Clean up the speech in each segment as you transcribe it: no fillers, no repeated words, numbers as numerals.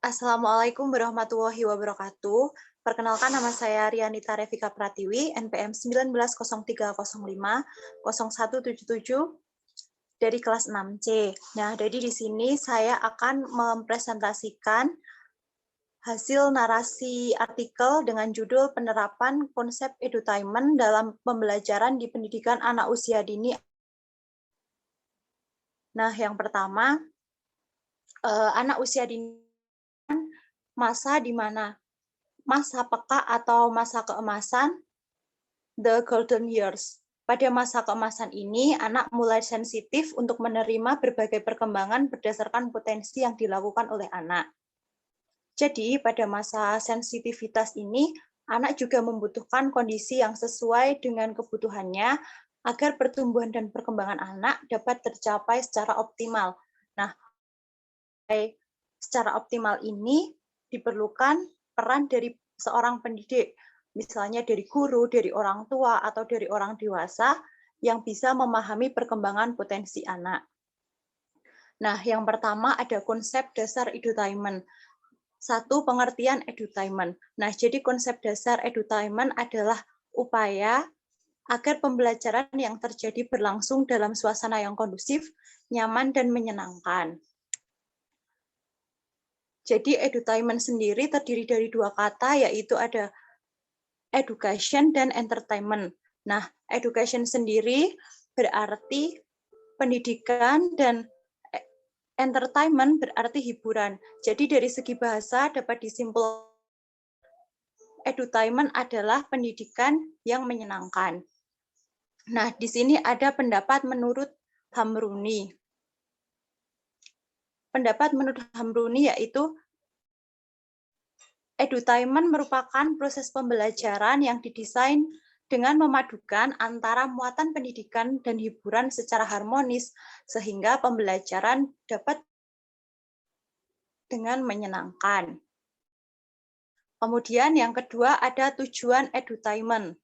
Assalamualaikum warahmatullahi wabarakatuh. Perkenalkan, nama saya Rianita Revika Pratiwi, NPM 1903050177 dari kelas 6C. Nah, jadi di sini saya akan mempresentasikan hasil narasi artikel dengan judul Penerapan Konsep Edutainment dalam Pembelajaran di Pendidikan Anak Usia Dini. Nah, yang pertama, anak usia dini masa di mana masa peka atau masa keemasan, the golden years. Pada masa keemasan ini, anak mulai sensitif untuk menerima berbagai perkembangan berdasarkan potensi yang dilakukan oleh anak. Jadi, pada masa sensitivitas ini, anak juga membutuhkan kondisi yang sesuai dengan kebutuhannya agar pertumbuhan dan perkembangan anak dapat tercapai secara optimal. Nah, secara optimal ini diperlukan peran dari seorang pendidik, misalnya dari guru, dari orang tua, atau dari orang dewasa yang bisa memahami perkembangan potensi anak. Nah, yang pertama ada konsep dasar edutainment. Satu, pengertian edutainment. Nah, jadi konsep dasar edutainment adalah upaya agar pembelajaran yang terjadi berlangsung dalam suasana yang kondusif, nyaman, dan menyenangkan. Jadi edutainment sendiri terdiri dari dua kata, yaitu ada education dan entertainment. Nah, education sendiri berarti pendidikan dan entertainment berarti hiburan. Jadi dari segi bahasa dapat disimpulkan edutainment adalah pendidikan yang menyenangkan. Nah, di sini ada pendapat menurut Hamruni. Pendapat menurut Hamruni yaitu edutainment merupakan proses pembelajaran yang didesain dengan memadukan antara muatan pendidikan dan hiburan secara harmonis, sehingga pembelajaran dapat dengan menyenangkan. Kemudian yang kedua ada tujuan edutainment.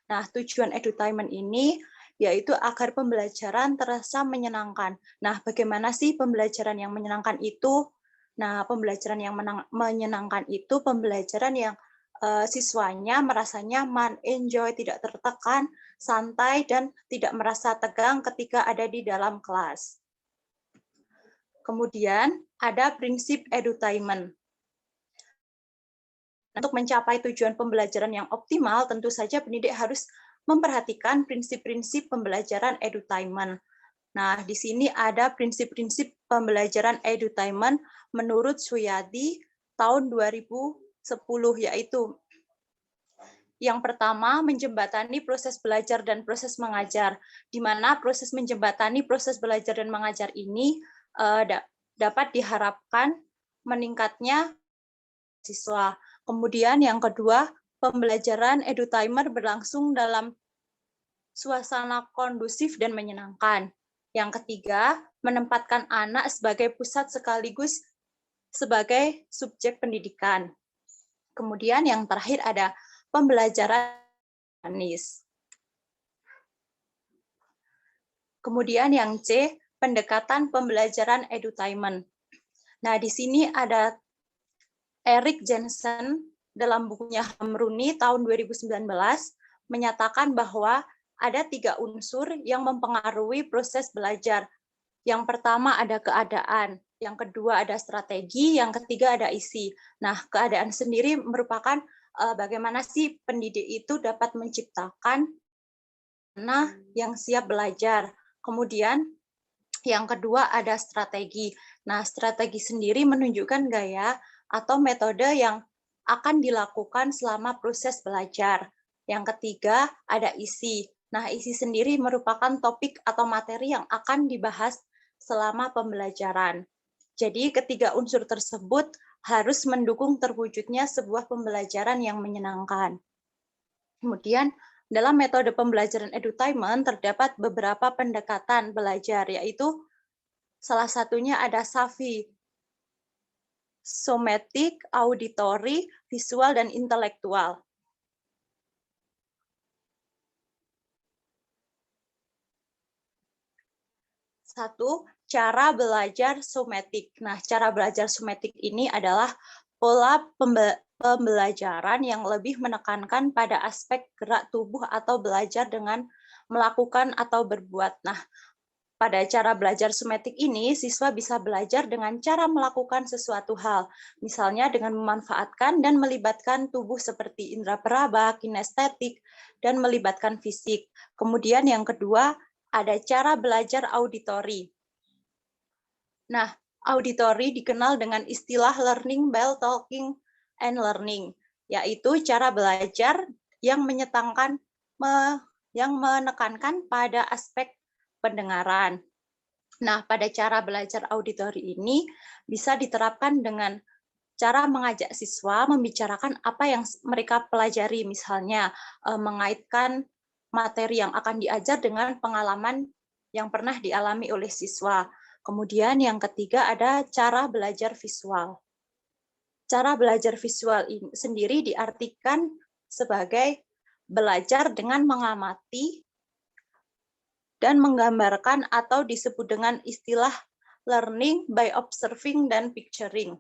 Nah, tujuan edutainment ini yaitu agar pembelajaran terasa menyenangkan. Nah, bagaimana sih pembelajaran yang menyenangkan itu? Nah, pembelajaran yang menyenangkan itu pembelajaran yang siswanya merasa nyaman, enjoy, tidak tertekan, santai, dan tidak merasa tegang ketika ada di dalam kelas. Kemudian ada prinsip edutainment. Untuk mencapai tujuan pembelajaran yang optimal, tentu saja pendidik harus memperhatikan prinsip-prinsip pembelajaran edutainment. Nah, di sini ada prinsip-prinsip pembelajaran edutainment menurut Suyadi tahun 2010, yaitu yang pertama, menjembatani proses belajar dan proses mengajar, di mana proses menjembatani proses belajar dan mengajar ini dapat diharapkan meningkatnya siswa. Kemudian yang kedua, pembelajaran edutainment berlangsung dalam suasana kondusif dan menyenangkan. Yang ketiga, menempatkan anak sebagai pusat sekaligus sebagai subjek pendidikan. Kemudian yang terakhir ada pembelajaran manis. Kemudian yang C, pendekatan pembelajaran edutainment. Nah, di sini ada Erik Jensen dalam bukunya Hamruni tahun 2019 menyatakan bahwa ada 3 unsur yang mempengaruhi proses belajar. Yang pertama ada keadaan, yang kedua ada strategi, yang ketiga ada isi. Nah, keadaan sendiri merupakan bagaimana sih pendidik itu dapat menciptakan anak yang siap belajar. Kemudian yang kedua ada strategi. Nah, strategi sendiri menunjukkan gaya atau metode yang akan dilakukan selama proses belajar. Yang ketiga ada isi. Nah, isi sendiri merupakan topik atau materi yang akan dibahas selama pembelajaran. Jadi ketiga unsur tersebut harus mendukung terwujudnya sebuah pembelajaran yang menyenangkan. Kemudian dalam metode pembelajaran edutainment terdapat beberapa pendekatan belajar, yaitu salah satunya ada SAVI, somatic, auditory, visual, dan intelektual. Satu, cara belajar somatik. Nah, cara belajar somatik ini adalah pola pembelajaran yang lebih menekankan pada aspek gerak tubuh atau belajar dengan melakukan atau berbuat. Nah, pada cara belajar somatik ini, siswa bisa belajar dengan cara melakukan sesuatu hal, misalnya dengan memanfaatkan dan melibatkan tubuh seperti indera peraba, kinestetik, dan melibatkan fisik. Kemudian yang kedua, ada cara belajar auditori. Nah, auditori dikenal dengan istilah learning by talking and learning, yaitu cara belajar yang menekankan pada aspek pendengaran. Nah, pada cara belajar auditori ini bisa diterapkan dengan cara mengajak siswa membicarakan apa yang mereka pelajari, misalnya mengaitkan materi yang akan diajar dengan pengalaman yang pernah dialami oleh siswa. Kemudian yang ketiga ada cara belajar visual. Cara belajar visual ini sendiri diartikan sebagai belajar dengan mengamati dan menggambarkan atau disebut dengan istilah learning by observing dan picturing.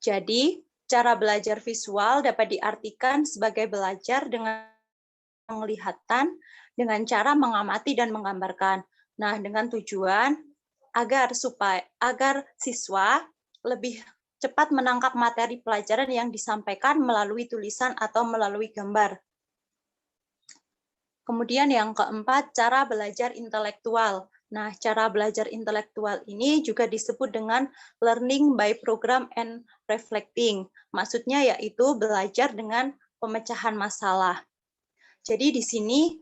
Jadi, cara belajar visual dapat diartikan sebagai belajar dengan penglihatan dengan cara mengamati dan menggambarkan. Nah, dengan tujuan agar siswa lebih cepat menangkap materi pelajaran yang disampaikan melalui tulisan atau melalui gambar. Kemudian yang keempat, cara belajar intelektual. Nah, cara belajar intelektual ini juga disebut dengan learning by program and reflecting. Maksudnya yaitu belajar dengan pemecahan masalah. Jadi di sini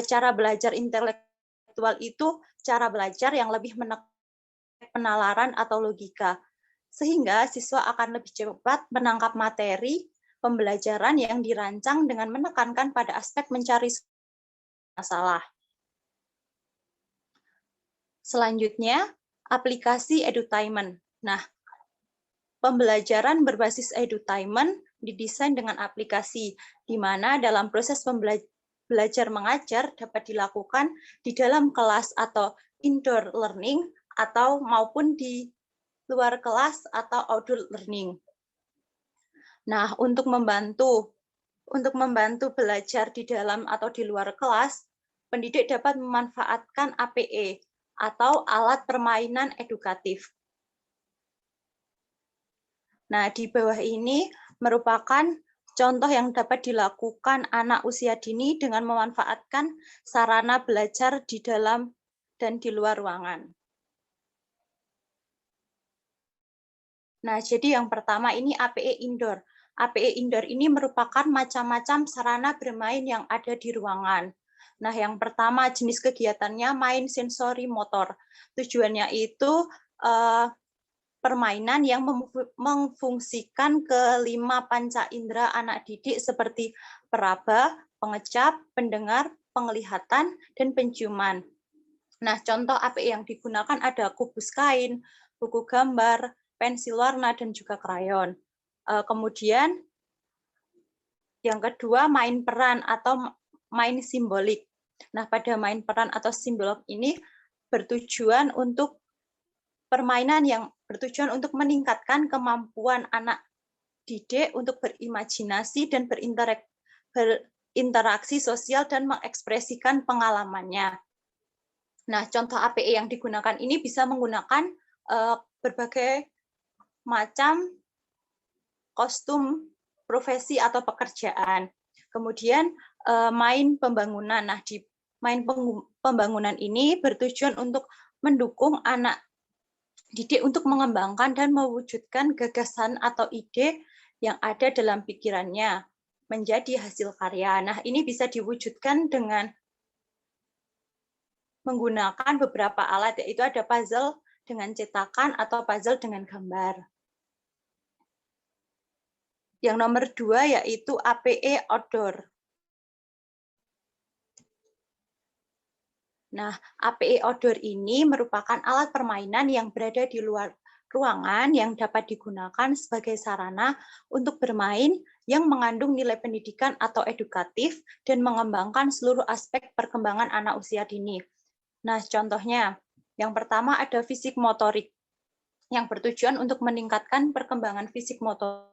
cara belajar intelektual itu cara belajar yang lebih menekan penalaran atau logika, sehingga siswa akan lebih cepat menangkap materi pembelajaran yang dirancang dengan menekankan pada aspek mencari masalah. Selanjutnya, aplikasi edutainment. Nah, pembelajaran berbasis edutainment didesain dengan aplikasi, di mana dalam proses belajar mengajar dapat dilakukan di dalam kelas atau indoor learning atau maupun di luar kelas atau outdoor learning. Nah, untuk membantu belajar di dalam atau di luar kelas, pendidik dapat memanfaatkan APE atau alat permainan edukatif. Nah, di bawah ini merupakan contoh yang dapat dilakukan anak usia dini dengan memanfaatkan sarana belajar di dalam dan di luar ruangan. Nah, jadi yang pertama ini APE indoor. APE indoor ini merupakan macam-macam sarana bermain yang ada di ruangan. Nah, yang pertama jenis kegiatannya main sensori motor. Tujuannya itu permainan yang memfungsikan kelima panca indera anak didik seperti peraba, pengecap, pendengar, penglihatan, dan penciuman. Nah, contoh APE yang digunakan ada kubus kain, buku gambar, pensil warna, dan juga krayon. Kemudian yang kedua main peran atau main simbolik. Nah, pada main peran atau simbolik ini bertujuan untuk permainan yang bertujuan untuk meningkatkan kemampuan anak didik untuk berimajinasi dan berinteraksi sosial dan mengekspresikan pengalamannya. Nah, contoh APE yang digunakan ini bisa menggunakan berbagai macam kostum profesi atau pekerjaan. Kemudian main pembangunan. Nah, di main pembangunan ini bertujuan untuk mendukung anak didik untuk mengembangkan dan mewujudkan gagasan atau ide yang ada dalam pikirannya menjadi hasil karya. Nah, ini bisa diwujudkan dengan menggunakan beberapa alat, yaitu ada puzzle dengan cetakan atau puzzle dengan gambar. Yang nomor 2 yaitu APE outdoor. Nah, APE outdoor ini merupakan alat permainan yang berada di luar ruangan yang dapat digunakan sebagai sarana untuk bermain yang mengandung nilai pendidikan atau edukatif dan mengembangkan seluruh aspek perkembangan anak usia dini. Nah, contohnya, Yang pertama ada fisik motorik, yang bertujuan untuk meningkatkan perkembangan fisik motor.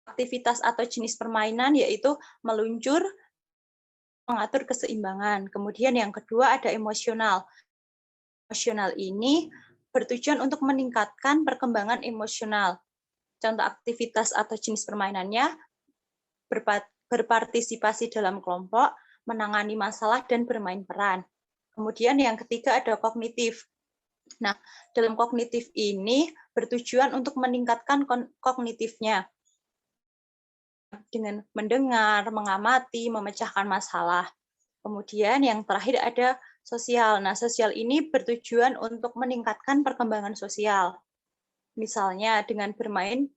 Aktivitas atau jenis permainan yaitu meluncur, mengatur keseimbangan. Kemudian yang kedua ada emosional. Emosional ini bertujuan untuk meningkatkan perkembangan emosional. Contoh aktivitas atau jenis permainannya berpartisipasi dalam kelompok, menangani masalah, dan bermain peran. Kemudian yang ketiga ada kognitif. Nah, dalam kognitif ini bertujuan untuk meningkatkan kognitifnya dengan mendengar, mengamati, memecahkan masalah. Kemudian yang terakhir ada sosial. Nah, sosial ini bertujuan untuk meningkatkan perkembangan sosial. Misalnya dengan bermain,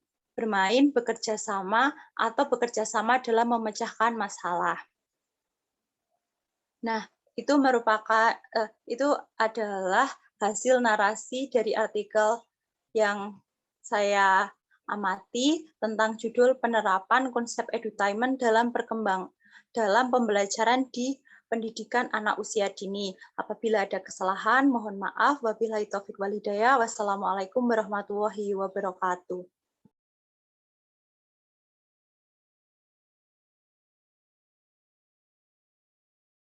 bekerja sama, atau bekerja sama dalam memecahkan masalah. Nah, itu adalah hasil narasi dari artikel yang saya amati tentang judul penerapan konsep edutainment dalam pembelajaran di pendidikan anak usia dini. Apabila ada kesalahan, mohon maaf. Wabillahi taufiq wal hidayah. Wassalamualaikum warahmatullahi wabarakatuh.